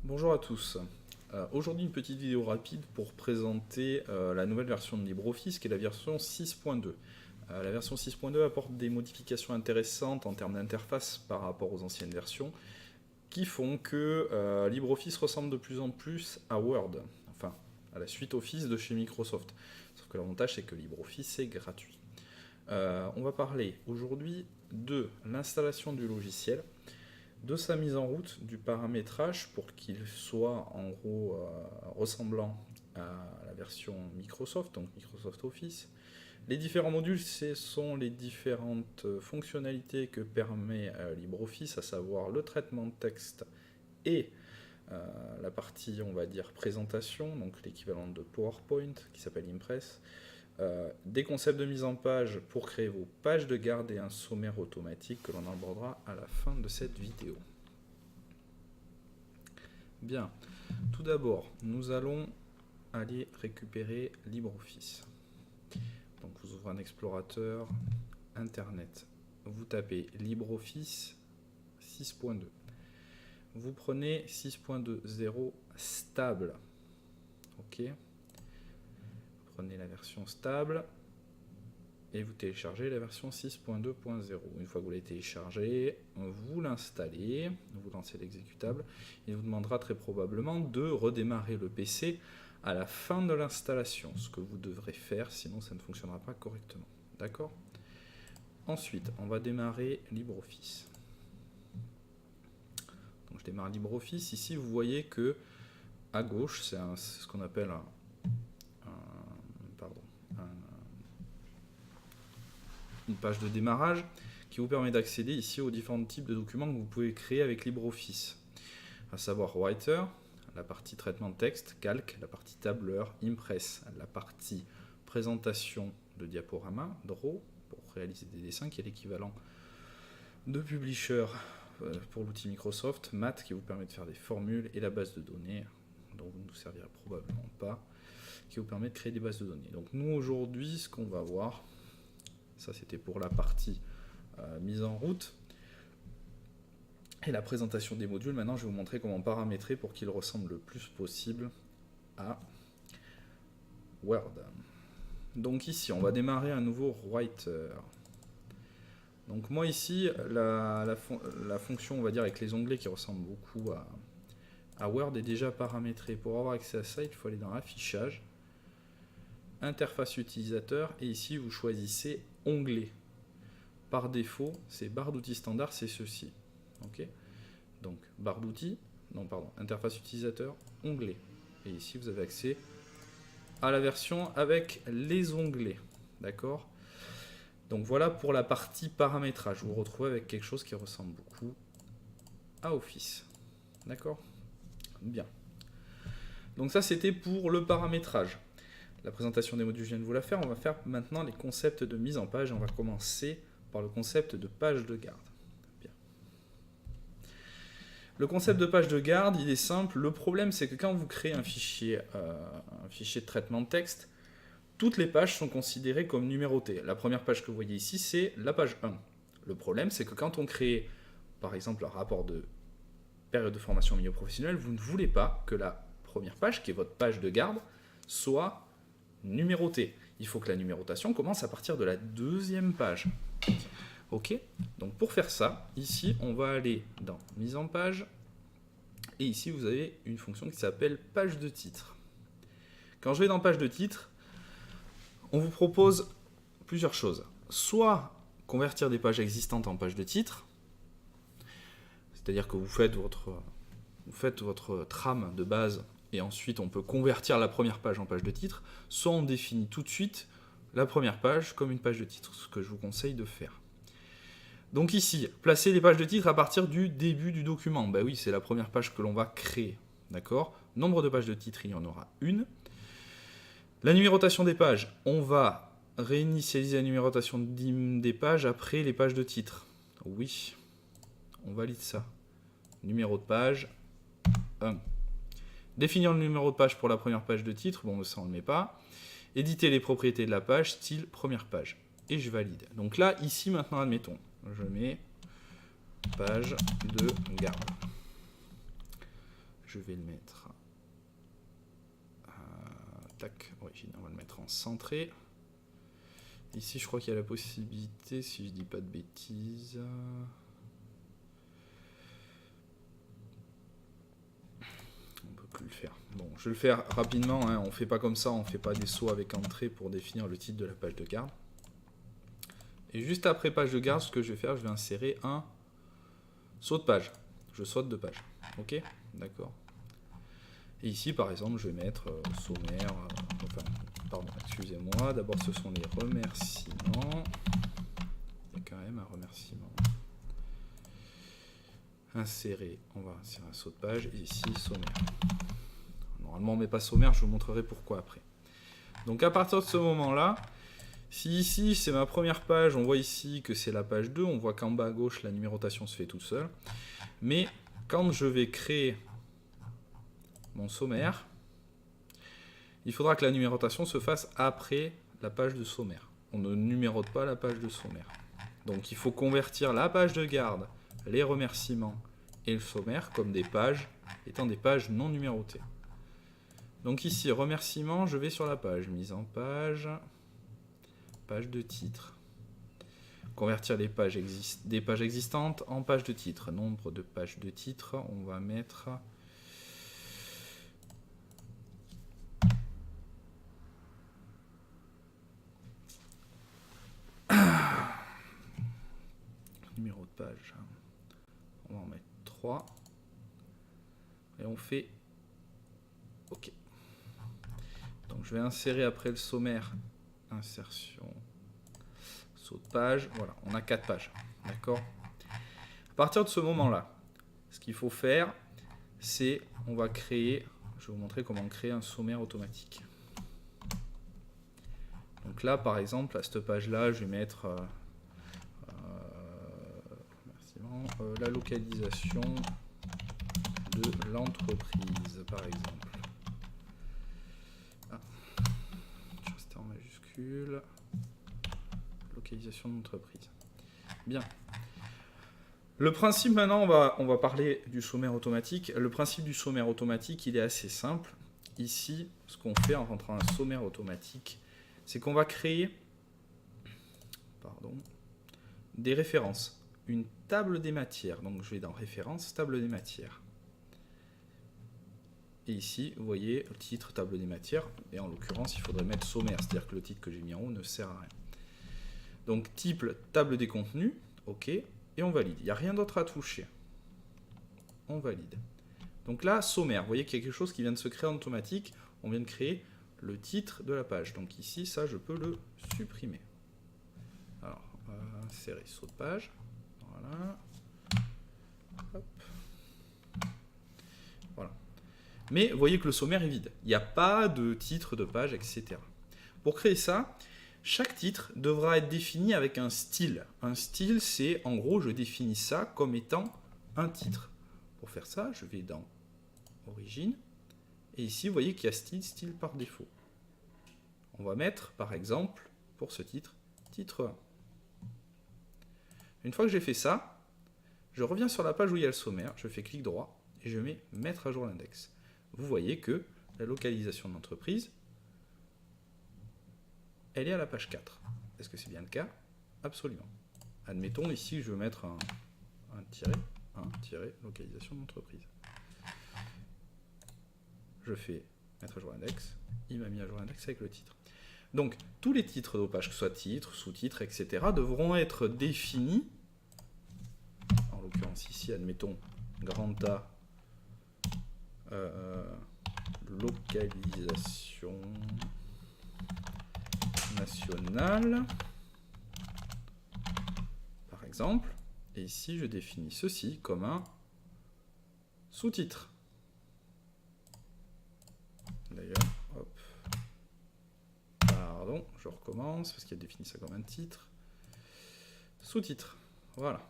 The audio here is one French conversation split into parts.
Bonjour à tous. Aujourd'hui une petite vidéo rapide pour présenter la nouvelle version de LibreOffice qui est la version 6.2. La version 6.2 apporte des modifications intéressantes en termes d'interface par rapport aux anciennes versions qui font que LibreOffice ressemble de plus en plus à Word, enfin à la suite Office de chez Microsoft. Sauf que l'avantage c'est que LibreOffice est gratuit. On va parler aujourd'hui de l'installation du logiciel, de sa mise en route, du paramétrage pour qu'il soit en gros ressemblant à la version Microsoft, donc Microsoft Office. Les différents modules, ce sont les différentes fonctionnalités que permet LibreOffice, à savoir le traitement de texte et la partie, on va dire, présentation, donc l'équivalent de PowerPoint qui s'appelle Impress. Des concepts de mise en page pour créer vos pages de garde et un sommaire automatique que l'on abordera à la fin de cette vidéo. Bien, tout d'abord, nous allons aller récupérer LibreOffice. Donc vous ouvrez un explorateur Internet, vous tapez LibreOffice 6.2. Vous prenez 6.2.0 stable. Ok. Prenez la version stable et vous téléchargez la version 6.2.0. Une fois que vous l'avez téléchargé, vous l'installez, vous lancez l'exécutable. Il vous demandera très probablement de redémarrer le PC à la fin de l'installation, ce que vous devrez faire, sinon ça ne fonctionnera pas correctement. D'accord ? Ensuite, on va démarrer LibreOffice. Donc je démarre LibreOffice. Ici, vous voyez que à gauche, c'est ce qu'on appelle une page de démarrage qui vous permet d'accéder ici aux différents types de documents que vous pouvez créer avec LibreOffice, à savoir Writer, la partie traitement de texte, Calc, la partie tableur, Impress, la partie présentation de diaporama, Draw, pour réaliser des dessins, qui est l'équivalent de Publisher pour l'outil Microsoft, Math, qui vous permet de faire des formules, et la base de données, dont vous ne vous servirez probablement pas, qui vous permet de créer des bases de données. Donc nous, aujourd'hui, ce qu'on va voir, ça c'était pour la partie mise en route et la présentation des modules. Maintenant je vais vous montrer comment paramétrer pour qu'il ressemble le plus possible à Word. Donc ici on va démarrer un nouveau Writer. Donc moi ici la fonction, on va dire, avec les onglets qui ressemblent beaucoup à Word est déjà paramétrée. Pour avoir accès à ça, il faut aller dans affichage, interface utilisateur, et ici vous choisissez onglet. Par défaut, c'est barre d'outils standard, c'est ceci. Ok. Donc barre d'outils, non pardon, interface utilisateur, onglet. Et ici vous avez accès à la version avec les onglets. D'accord. Donc voilà pour la partie paramétrage. Vous vous retrouvez avec quelque chose qui ressemble beaucoup à Office. D'accord. Bien. Donc ça c'était pour le paramétrage. La présentation des modules, je viens de vous la faire. On va faire maintenant les concepts de mise en page. On va commencer par le concept de page de garde. Bien. Le concept de page de garde, il est simple. Le problème, c'est que quand vous créez un fichier de traitement de texte, toutes les pages sont considérées comme numérotées. La première page que vous voyez ici, c'est la page 1. Le problème, c'est que quand on crée, par exemple, un rapport de période de formation au milieu professionnel, vous ne voulez pas que la première page, qui est votre page de garde, soit numérotée. Il faut que la numérotation commence à partir de la deuxième page. Ok. Donc pour faire ça, ici on va aller dans mise en page, et ici vous avez une fonction qui s'appelle page de titre. Quand je vais dans page de titre, on vous propose plusieurs choses. Soit convertir des pages existantes en page de titre, c'est-à-dire que vous faites votre trame de base et ensuite on peut convertir la première page en page de titre, soit on définit tout de suite la première page comme une page de titre, ce que je vous conseille de faire. Donc ici, placer les pages de titre à partir du début du document. Ben oui, c'est la première page que l'on va créer. D'accord ? Nombre de pages de titre, il y en aura une. La numérotation des pages, on va réinitialiser la numérotation des pages après les pages de titre. Oui, on valide ça. Numéro de page 1. Définir le numéro de page pour la première page de titre, bon ça on ne le met pas. Éditer les propriétés de la page, style première page. Et je valide. Donc là, ici maintenant, admettons, je mets page de garde. Je je vais le mettre... tac, origine, on va le mettre en centré. Ici, je crois qu'il y a la possibilité, si je dis pas de bêtises... On peut plus le faire. Bon, je vais le faire rapidement, hein. On fait pas comme ça, on fait pas des sauts avec entrée pour définir le titre de la page de garde. Et juste après page de garde, ce que je vais faire, je vais insérer un saut de page. Je saute de page. Ok? D'accord. Et ici, par exemple, je vais mettre sommaire. Enfin, pardon, excusez-moi. D'abord, ce sont les remerciements. Il y a quand même un remerciement. Insérer. On va insérer un saut de page. Et ici, sommaire. Normalement, on met pas sommaire. Je vous montrerai pourquoi après. Donc, à partir de ce moment-là, si ici, c'est ma première page, on voit ici que c'est la page 2. On voit qu'en bas à gauche, la numérotation se fait toute seule. Mais quand je vais créer mon sommaire, il faudra que la numérotation se fasse après la page de sommaire. On ne numérote pas la page de sommaire. Donc il faut convertir la page de garde, les remerciements et le sommaire comme des pages étant des pages non numérotées. Donc ici, remerciements, je vais sur la page, mise en page, page de titre. Convertir les pages des pages existantes en pages de titre. Nombre de pages de titre, on va mettre... numéro de page. On va en mettre 3. Et on fait OK. Donc je vais insérer après le sommaire, insertion, saut de page. Voilà, on a 4 pages. D'accord ? À partir de ce moment-là, ce qu'il faut faire, c'est on va créer, je vais vous montrer comment créer un sommaire automatique. Donc là, par exemple, à cette page-là, je vais mettre la localisation de l'entreprise, par exemple. Je reste en majuscule. Localisation de l'entreprise. Bien. Le principe, maintenant, on va parler du sommaire automatique. Le principe du sommaire automatique, il est assez simple. Ici, ce qu'on fait en rentrant un sommaire automatique, c'est qu'on va créer des références. Une table des matières. Donc je vais dans références, table des matières. Et ici, vous voyez, le titre, table des matières. Et en l'occurrence, il faudrait mettre sommaire, c'est-à-dire que le titre que j'ai mis en haut ne sert à rien. Donc type, table des contenus, OK, et on valide. Il n'y a rien d'autre à toucher. On valide. Donc là, sommaire, vous voyez qu'il y a quelque chose qui vient de se créer en automatique. On vient de créer le titre de la page. Donc ici, ça, je peux le supprimer. Alors, insérer saut de page. Voilà. Hop. Voilà. Mais vous voyez que le sommaire est vide. Il n'y a pas de titre de page, etc. Pour créer ça, chaque titre devra être défini avec un style. Un style, c'est en gros, je définis ça comme étant un titre. Pour faire ça, je vais dans Origine. Et ici, vous voyez qu'il y a style par défaut. On va mettre, par exemple, pour ce titre, titre 1. Une fois que j'ai fait ça, je reviens sur la page où il y a le sommaire, je fais clic droit et je mets mettre à jour l'index. Vous voyez que la localisation de l'entreprise, elle est à la page 4. Est-ce que c'est bien le cas? Absolument. Admettons ici, je veux mettre un tiret, localisation de l'entreprise. Je fais mettre à jour l'index, il m'a mis à jour l'index avec le titre. Donc, tous les titres de vos pages, que ce soit titres, sous-titres, etc., devront être définis, en l'occurrence ici, admettons, grand A, localisation nationale, par exemple, et ici, je définis ceci comme un sous-titre. D'ailleurs, hop. Pardon, je recommence parce qu'il a défini ça comme un titre. Sous-titre. Voilà.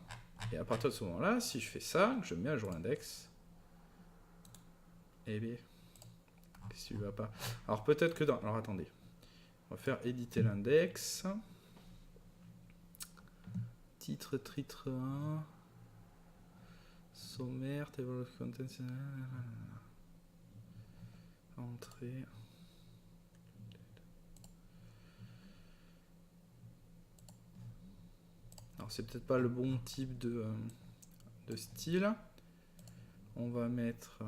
Et à partir de ce moment-là, si je fais ça, je mets à jour l'index. Eh bien, qu'est-ce qui ne va pas? Alors peut-être que dans... Alors attendez. On va faire éditer l'index. Titre 1. Sommaire, table of contents. rentrer. Alors c'est peut-être pas le bon type de style. On va mettre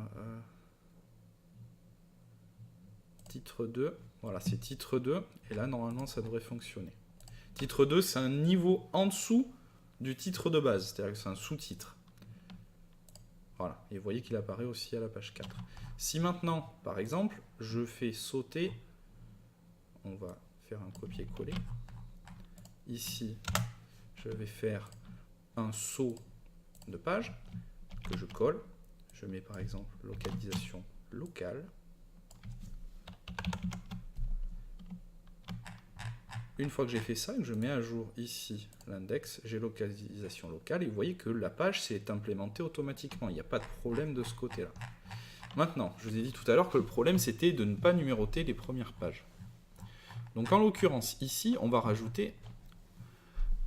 titre 2. Voilà, c'est titre 2. Et là, normalement, ça devrait fonctionner. Titre 2, c'est un niveau en dessous du titre de base. C'est-à-dire que c'est un sous-titre. Voilà. Et vous voyez qu'il apparaît aussi à la page 4. Si maintenant, par exemple, je fais sauter, on va faire un copier-coller. Ici, je vais faire un saut de page que je colle. Je mets par exemple localisation locale. Une fois que j'ai fait ça, que je mets à jour ici l'index, j'ai localisation locale et vous voyez que la page s'est implémentée automatiquement. Il n'y a pas de problème de ce côté-là. Maintenant, je vous ai dit tout à l'heure que le problème c'était de ne pas numéroter les premières pages. Donc en l'occurrence ici, on va rajouter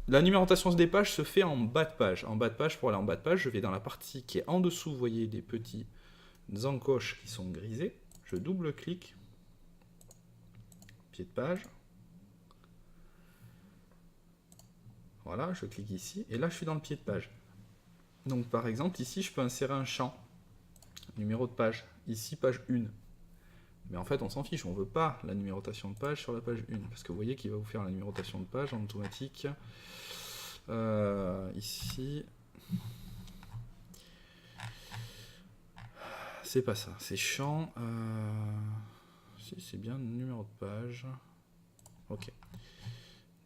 la numérotation des pages se fait en bas de page. En bas de page, pour aller en bas de page, je vais dans la partie qui est en dessous, vous voyez des petits encoches qui sont grisés. Je double-clique, pied de page. Voilà, je clique ici, et là je suis dans le pied de page. Donc par exemple, ici je peux insérer un champ, numéro de page, ici page 1. Mais en fait on s'en fiche, on ne veut pas la numérotation de page sur la page 1, parce que vous voyez qu'il va vous faire la numérotation de page en automatique. Ici, c'est pas ça, c'est champ, si c'est bien numéro de page, ok.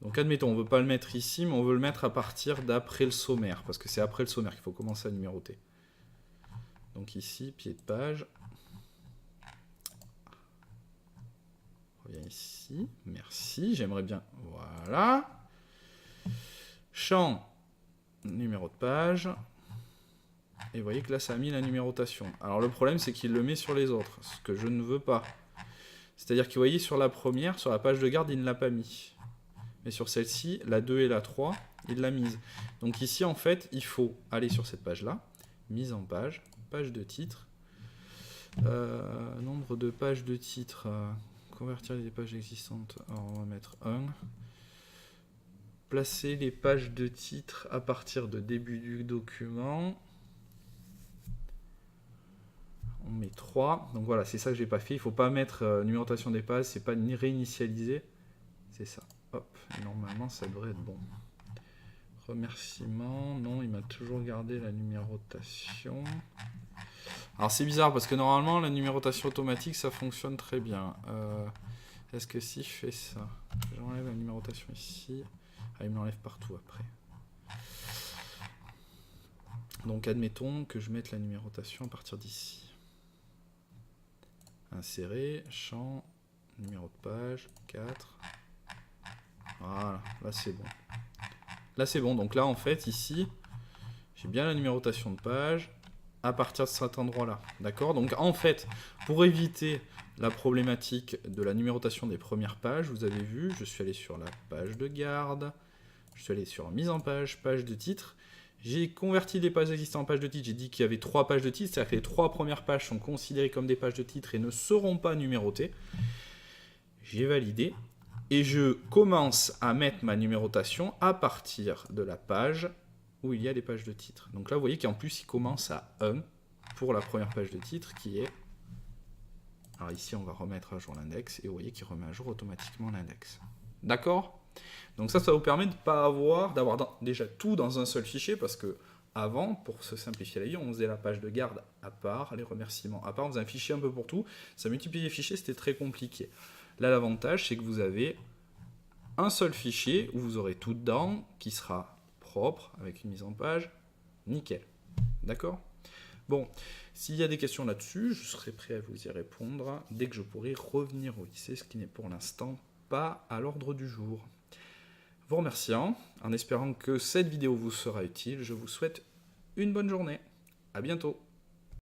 Donc admettons, on ne veut pas le mettre ici, mais on veut le mettre à partir d'après le sommaire, parce que c'est après le sommaire qu'il faut commencer à numéroter. Donc ici, pied de page, on revient ici, merci, j'aimerais bien, voilà. Champ, numéro de page. Et vous voyez que là, ça a mis la numérotation. Alors le problème, c'est qu'il le met sur les autres, ce que je ne veux pas. C'est-à-dire que vous voyez, sur la première, sur la page de garde, il ne l'a pas mis. Mais sur celle-ci, la 2 et la 3, il l'a mise. Donc ici, en fait, il faut aller sur cette page-là. Mise en page, page de titre. Nombre de pages de titre. Convertir les pages existantes. Alors, on va mettre 1. Placer les pages de titre à partir de début du document. On met 3. Donc voilà, c'est ça que j'ai pas fait. Il ne faut pas mettre numérotation des pages, c'est pas ni réinitialiser. C'est ça. Hop, et normalement ça devrait être bon. Remerciements. Non, il m'a toujours gardé la numérotation. Alors c'est bizarre parce que normalement la numérotation automatique ça fonctionne très bien. Est-ce que si je fais ça, j'enlève la numérotation ici. Ah, il me l'enlève partout après. Donc admettons que je mette la numérotation à partir d'ici. Insérer, champ, numéro de page, 4. Voilà, là c'est bon. Là c'est bon, donc là en fait ici, j'ai bien la numérotation de page à partir de cet endroit-là. D'accord? Donc en fait, pour éviter la problématique de la numérotation des premières pages, vous avez vu, je suis allé sur la page de garde, je suis allé sur mise en page, page de titre. J'ai converti les pages existantes en pages de titre. J'ai dit qu'il y avait 3 pages de titre, c'est-à-dire que les 3 premières pages sont considérées comme des pages de titre et ne seront pas numérotées. J'ai validé et je commence à mettre ma numérotation à partir de la page où il y a les pages de titre. Donc là, vous voyez qu'en plus, il commence à 1 pour la première page de titre qui est... Alors ici, on va remettre à jour l'index et vous voyez qu'il remet à jour automatiquement l'index. D'accord ? Donc ça vous permet de ne pas d'avoir déjà tout dans un seul fichier, parce que avant, pour se simplifier la vie, on faisait la page de garde à part, les remerciements à part, on faisait un fichier un peu pour tout, ça multipliait les fichiers, c'était très compliqué. Là, l'avantage, c'est que vous avez un seul fichier où vous aurez tout dedans, qui sera propre, avec une mise en page, nickel. D'accord ? Bon, s'il y a des questions là-dessus, je serai prêt à vous y répondre dès que je pourrai revenir au lycée, ce qui n'est pour l'instant pas à l'ordre du jour. Vous remerciant, en espérant que cette vidéo vous sera utile, je vous souhaite une bonne journée. À bientôt.